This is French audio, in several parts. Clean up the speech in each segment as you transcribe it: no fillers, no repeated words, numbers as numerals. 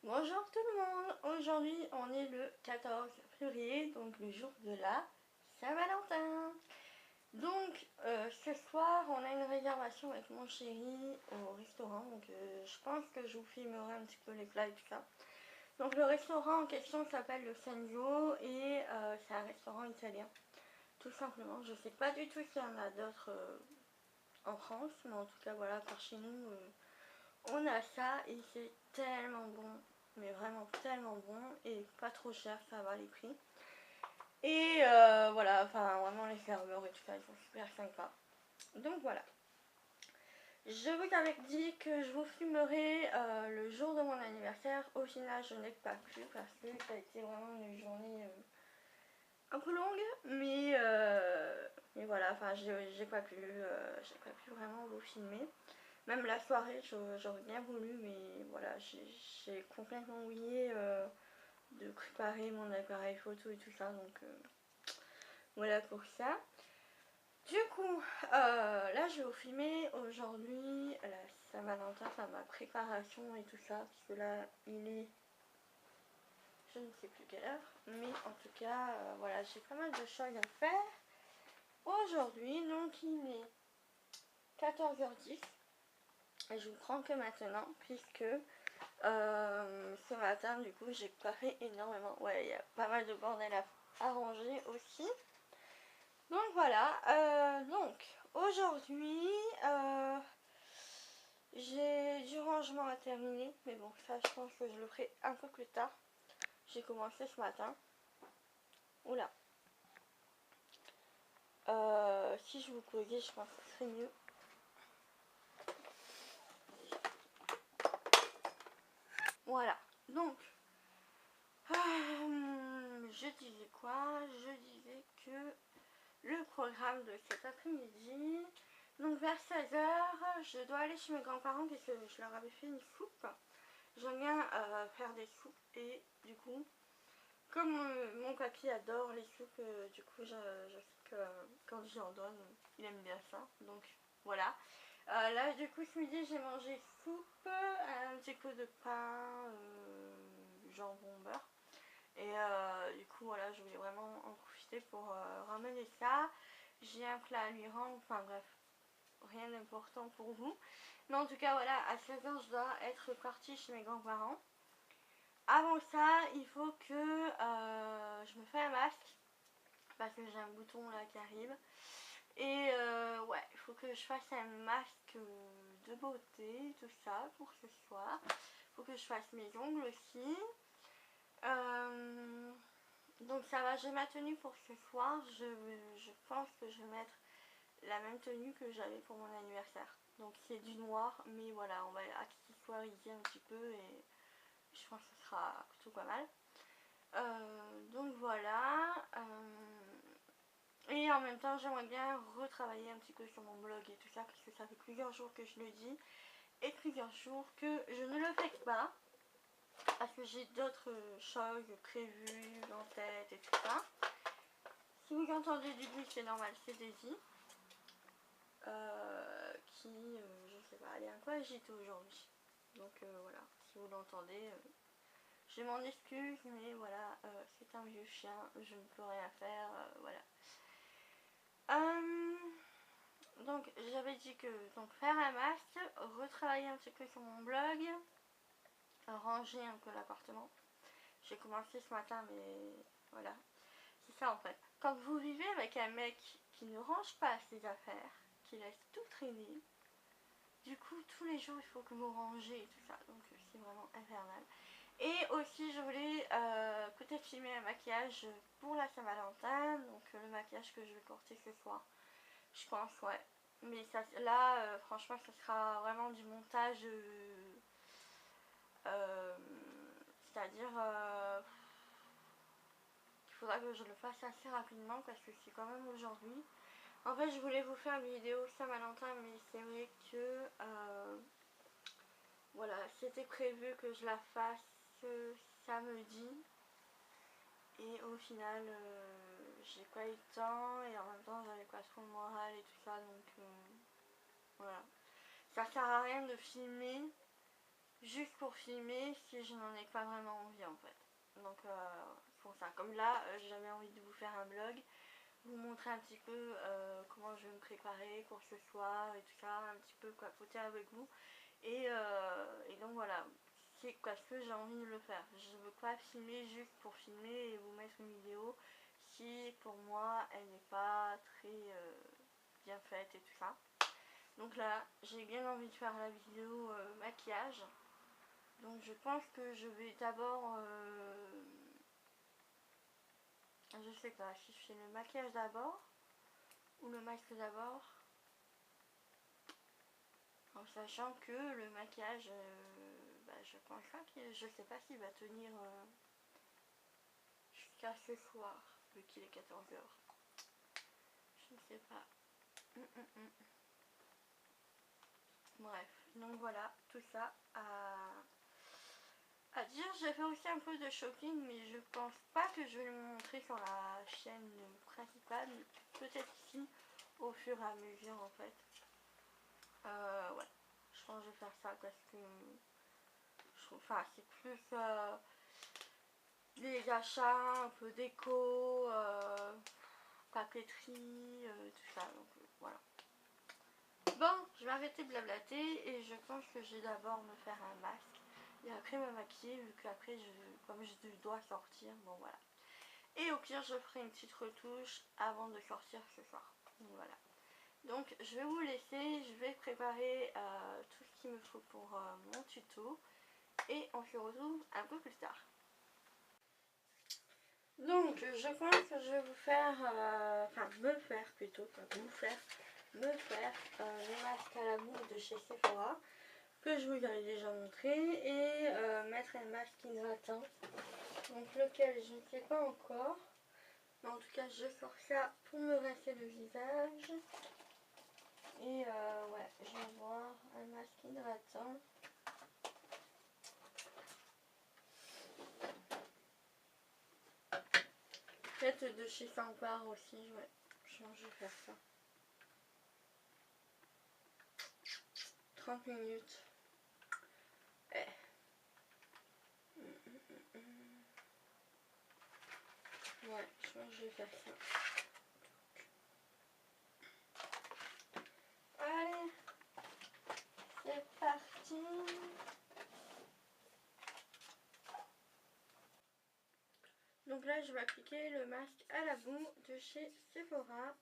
Bonjour tout le monde, aujourd'hui on est le 14 février, donc le jour de la Saint-Valentin. Donc ce soir on a une réservation avec mon chéri au restaurant, donc je pense que je vous filmerai un petit peu les plats et tout ça. Donc le restaurant en question s'appelle le Senzo et c'est un restaurant italien, tout simplement. Je sais pas du tout s'il y en a d'autres en France, mais en tout cas voilà, par chez nous on a ça et c'est tellement bon, mais vraiment tellement bon et pas trop cher, ça va les prix. Et voilà, enfin vraiment les serveurs et tout ça, ils sont super sympas. Donc voilà. Je vous avais dit que je vous filmerai le jour de mon anniversaire. Au final, je n'ai pas pu parce que ça a été vraiment une journée un peu longue, mais voilà, enfin j'ai pas pu vraiment vous filmer. Même la soirée, j'aurais bien voulu, mais voilà, j'ai complètement oublié de préparer mon appareil photo et tout ça, donc voilà pour ça. Du coup, là je vais vous filmer aujourd'hui la Saint-Valentin, enfin ma préparation et tout ça, parce que là il est, je ne sais plus quelle heure, mais en tout cas, voilà, j'ai pas mal de choses à faire aujourd'hui, donc il est 14h10. Et je vous prends que maintenant, puisque ce matin, du coup, j'ai pas fait énormément. Ouais, il y a pas mal de bordel à ranger aussi. Donc voilà, donc aujourd'hui, j'ai du rangement à terminer, mais bon, ça je pense que je le ferai un peu plus tard. J'ai commencé ce matin. Oula. Si je vous posais, je pense que ce serait mieux. Voilà, donc je disais quoi? Je disais que le programme de cet après-midi, donc vers 16h, je dois aller chez mes grands-parents parce que je leur avais fait une soupe. J'aime bien faire des soupes et du coup, comme mon papy adore les soupes, du coup je sais que quand j'en donne, il aime bien ça. Donc voilà. Là du coup ce midi j'ai mangé soupe, un petit coup de pain, jambon beurre. Et du coup voilà, je voulais vraiment en profiter pour ramener ça. J'ai un plat à lui rendre, enfin bref, rien d'important pour vous. Mais en tout cas voilà, à 16h je dois être partie chez mes grands-parents. Avant ça, il faut que je me fasse un masque parce que j'ai un bouton là qui arrive. Et ouais, il faut que je fasse un masque de beauté, tout ça pour ce soir. Il faut que je fasse mes ongles aussi. Donc ça va, j'ai ma tenue pour ce soir. Je pense que je vais mettre la même tenue que j'avais pour mon anniversaire. Donc c'est du noir, mais voilà, on va accessoiriser un petit peu et je pense que ce sera plutôt pas mal. Donc voilà. Et en même temps, j'aimerais bien retravailler un petit peu sur mon blog et tout ça, parce que ça fait plusieurs jours que je le dis et plusieurs jours que je ne le fais pas. Parce que j'ai d'autres choses prévues en tête et tout ça. Si vous entendez du bruit, c'est normal, c'est Daisy. Je sais pas, elle est un peu agitée aujourd'hui. Donc voilà, si vous l'entendez, je m'en excuse, mais voilà, c'est un vieux chien, je ne peux rien faire, voilà. Donc j'avais dit que donc faire un masque, retravailler un petit peu sur mon blog, ranger un peu l'appartement. J'ai commencé ce matin, mais voilà, c'est ça en fait. Quand vous vivez avec un mec qui ne range pas ses affaires, qui laisse tout traîner, du coup tous les jours il faut que vous rangez et tout ça, donc c'est vraiment infernal. Et aussi je voulais peut-être filmer un maquillage pour la Saint-Valentin, donc le maquillage que je vais porter ce soir, je pense, ouais. Mais ça, là, franchement, ça sera vraiment du montage, c'est-à-dire il faudra que je le fasse assez rapidement parce que c'est quand même aujourd'hui. En fait, je voulais vous faire une vidéo Saint-Valentin, mais c'est vrai que voilà, c'était prévu que je la fasse samedi. Et au final, j'ai pas eu le temps et en même temps, j'avais pas trop le moral et tout ça, donc voilà. Ça sert à rien de filmer juste pour filmer si je n'en ai pas vraiment envie en fait. Donc c'est pour ça, comme là j'avais envie de vous faire un vlog, vous montrer un petit peu comment je vais me préparer pour ce soir et tout ça, un petit peu papoter avec vous. Et donc voilà, c'est parce que j'ai envie de le faire. Je veux pas filmer juste pour filmer et vous mettre une vidéo si pour moi elle n'est pas très bien faite et tout ça. Donc là, j'ai bien envie de faire la vidéo maquillage. Donc je pense que je vais d'abord, je sais pas, si je fais le maquillage d'abord ou le masque d'abord. En sachant que le maquillage, je pense pas que je sais pas s'il va tenir jusqu'à ce soir, vu qu'il est 14 h. Je ne sais pas. Bref, donc voilà, tout ça à dire. J'ai fait aussi un peu de shopping, mais je pense pas que je vais le montrer sur la chaîne principale, mais peut-être ici au fur et à mesure en fait. Ouais, je pense que je vais faire ça parce que je trouve, enfin c'est plus des achats, un peu déco, papeterie, tout ça, donc voilà. Bon, je vais arrêter de blablater et je pense que je vais d'abord me faire un masque et après me maquiller vu qu'après comme je dois sortir, bon voilà. Et au pire je ferai une petite retouche avant de sortir ce soir, donc voilà. Donc je vais vous laisser, je vais préparer tout ce qu'il me faut pour mon tuto et on se retrouve un peu plus tard. Donc je pense que je vais vous faire, enfin me faire plutôt, pas vous faire, me faire les masques à la mousse de chez Sephora que je vous avais déjà montré et mettre un masque hydratant, donc lequel je ne sais pas encore, mais en tout cas je sors ça pour me rincer le visage. Et ouais, je vais voir un masque hydratant. Peut-être de chez Sampar aussi, ouais. Je vais faire ça. 30 minutes. Eh. Ouais, je pense que je vais faire ça. Allez, c'est parti. Donc là, je vais appliquer le masque à la boue de chez Sephora.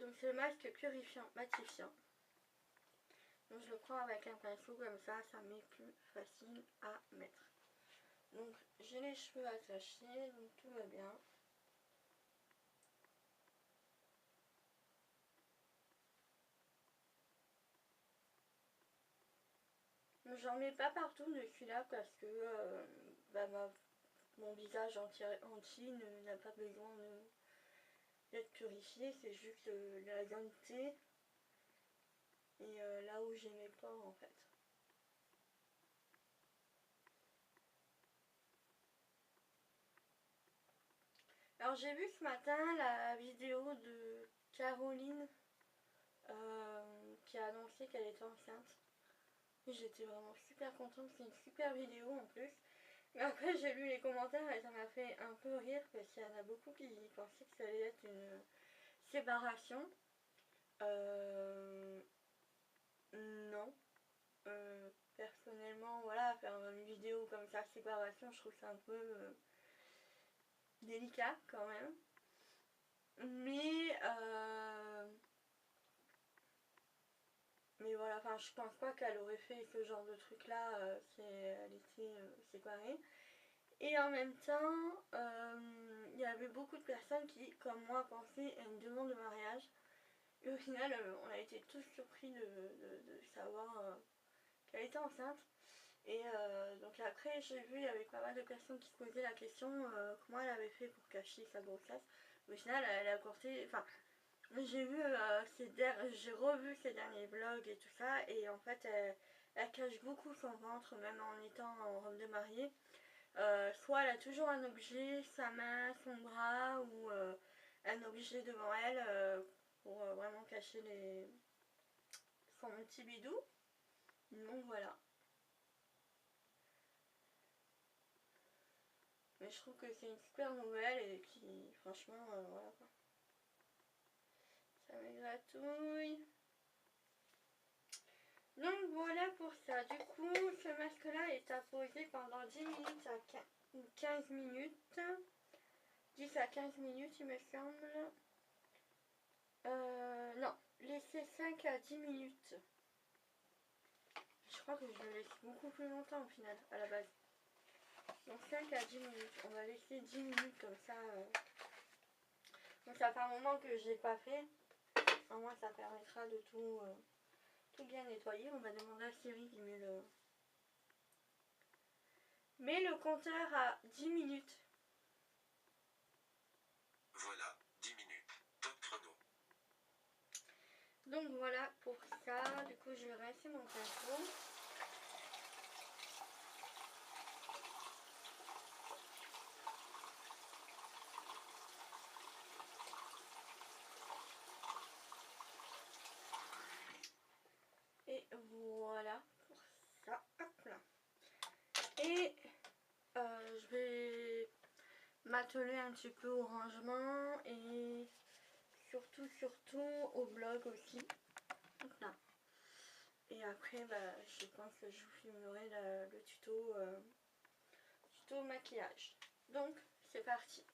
Donc c'est le masque purifiant, matifiant. Donc je le prends avec un pinceau comme ça m'est plus facile à mettre. Donc j'ai les cheveux attachés, donc tout va bien. J'en mets pas partout de celui-là parce que mon visage entier n'a pas besoin d'être purifié, c'est juste la zone T et là où j'ai mes pores en fait. Alors j'ai vu ce matin la vidéo de Caroline qui a annoncé qu'elle était enceinte. J'étais vraiment super contente, c'est une super vidéo en plus. Mais après j'ai lu les commentaires et ça m'a fait un peu rire parce qu'il y en a beaucoup qui pensaient que ça allait être une séparation. Non. Personnellement, voilà, faire une vidéo comme ça, séparation, je trouve ça un peu délicat quand même. Mais voilà, enfin je pense pas qu'elle aurait fait ce genre de truc là si elle était séparée. Et en même temps, il y avait beaucoup de personnes qui, comme moi, pensaient à une demande de mariage. Et au final, on a été tous surpris de savoir qu'elle était enceinte. Et donc après, j'ai vu, il y avait pas mal de personnes qui se posaient la question comment elle avait fait pour cacher sa grossesse. Au final, elle a porté, enfin, j'ai vu, j'ai revu ses derniers vlogs et tout ça, et en fait, elle cache beaucoup son ventre, même en étant en robe de mariée. Soit elle a toujours un objet, sa main, son bras, ou un objet devant elle pour vraiment cacher son petit bidou. Donc voilà. mais je trouve que c'est une super nouvelle et puis franchement voilà quoi. Ça m'égratouille. Donc voilà pour ça. Du coup ce masque là est à poser pendant 10 minutes à 15 minutes. 10 à 15 minutes il me semble. Non, laisser 5 à 10 minutes. Je crois que je le laisse beaucoup plus longtemps au final à la base. Donc 5 à 10 minutes. On va laisser 10 minutes comme ça. Donc ça fait un moment que je n'ai pas fait. Au moins ça permettra de tout bien nettoyer. On va demander à Siri qui met le compteur à 10 minutes. Voilà, 10 minutes. Top chrono. Donc voilà pour ça. Du coup je vais rincer mon pinceau. Et voilà pour ça. Hop là. Et je vais m'atteler un petit peu au rangement et surtout au blog aussi. Donc là. Et après je pense que je vous filmerai le tuto maquillage. Donc c'est parti.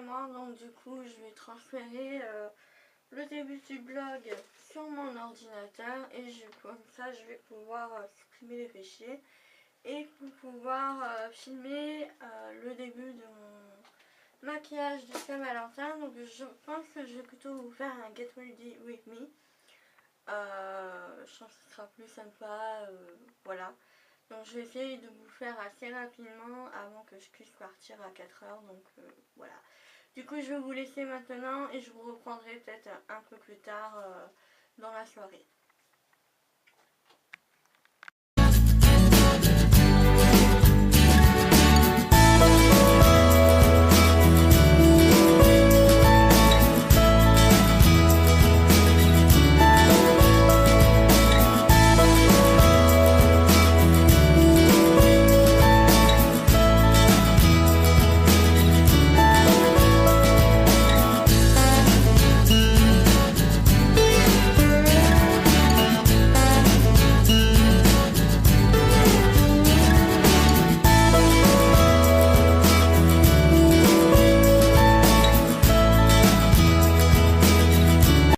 moi, donc du coup je vais transférer le début du blog sur mon ordinateur et comme ça je vais pouvoir supprimer les fichiers et pour pouvoir filmer le début de mon maquillage de Saint-Valentin. Donc je pense que je vais plutôt vous faire un Get Ready With Me. Je pense que ce sera plus sympa, voilà. Donc je vais essayer de vous faire assez rapidement avant que je puisse partir à 4 heures, donc voilà. Du coup je vais vous laisser maintenant et je vous reprendrai peut-être un peu plus tard dans la soirée.